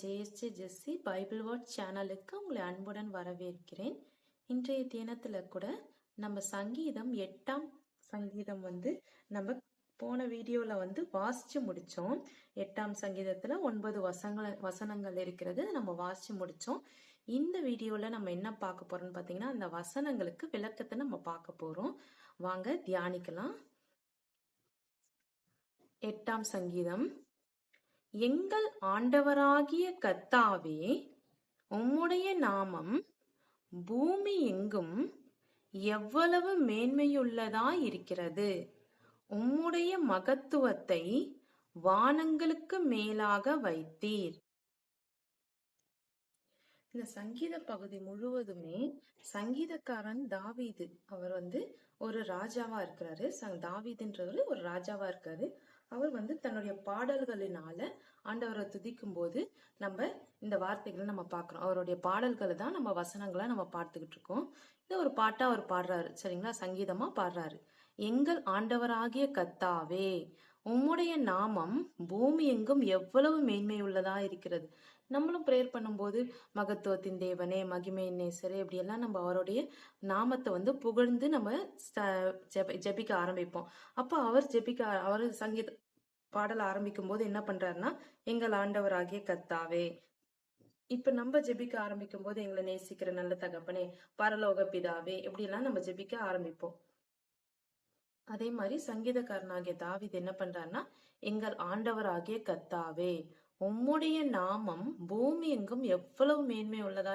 JSJ ஜெஸ்ஸி Bible word சேனலுக்கு உங்களை அன்புடன் வரவேற்கிறேன். இன்றைய தினத்துல கூட நம்ம சங்கீதம் 8ஆம் சங்கீதம் நம்ம போன வீடியோல வாசிச்சு முடிச்சோம். 8ஆம் சங்கீதத்துல 9 வசனங்கள் இருக்கிறது, நம்ம வாசிச்சு முடிச்சோம். இந்த வீடியோல நம்ம என்ன பார்க்க போறோம்னு பாத்தீங்கன்னா, அந்த வசனங்களுக்கு விளக்கத்தை நம்ம பார்க்க போறோம். வாங்க தியானிக்கலாம். 8ஆம் சங்கீதம். எங்கள் ஆண்டவராகிய கர்த்தாவே, உம்முடைய நாமம் பூமி எங்கும் எவ்வளவு மேன்மையுள்ளதாய் இருக்கிறது. உம்முடைய மகத்துவத்தை வானங்களுக்கு மேலாக வைத்தீர். இந்த சங்கீத பகுதி முழுவதுமே சங்கீதக்காரன் தாவீது அவர் ஒரு ராஜாவா இருக்கிறாரு. தாவீதுன்றவர் ஒரு ராஜாவா இருக்காரு. அவர் தன்னுடைய பாடல்களினால ஆண்டவரை துதிக்கும் போது நம்ம இந்த வார்த்தைகளை நம்ம பார்க்கிறோம். அவருடைய பாடல்களை தான் நம்ம வசனங்களா நம்ம பார்த்துக்கிட்டு இருக்கோம். இது ஒரு பாட்டா அவர் பாடுறாரு, சரிங்களா? சங்கீதமா பாடுறாரு. எங்கள் ஆண்டவராகிய கர்த்தாவே, உம்முடைய நாமம் பூமி எங்கும் எவ்வளவு மேன்மை உள்ளதா இருக்கிறது. நம்மளும் பிரேயர் பண்ணும்போது மகத்துவத்தின் தேவனே, மகிமையின் நேசரே, இப்படியெல்லாம் நம்ம அவருடைய நாமத்தை புகழ்ந்து நம்ம ஜெபிக்க ஆரம்பிப்போம். அப்போ அவர் சங்கீத பாடல் ஆரம்பிக்கும் போது என்ன பண்றாருன்னா, எங்கள் ஆண்டவராகிய கர்த்தாவே. இப்ப நம்ம ஜெபிக்க ஆரம்பிக்கும் போது எங்களை நேசிக்கிற நல்ல தகப்பனே, பரலோக பிதாவே, இப்படி எல்லாம் நம்ம ஜெபிக்க ஆரம்பிப்போம். அதே மாதிரி சங்கீதக்காரனாகிய தாவீது என்ன பண்றாருன்னா, எங்கள் ஆண்டவராகிய கர்த்தாவே, உம்முடைய நாமம் பூமி எங்கும் எவ்வளவு மேன்மை உள்ளதா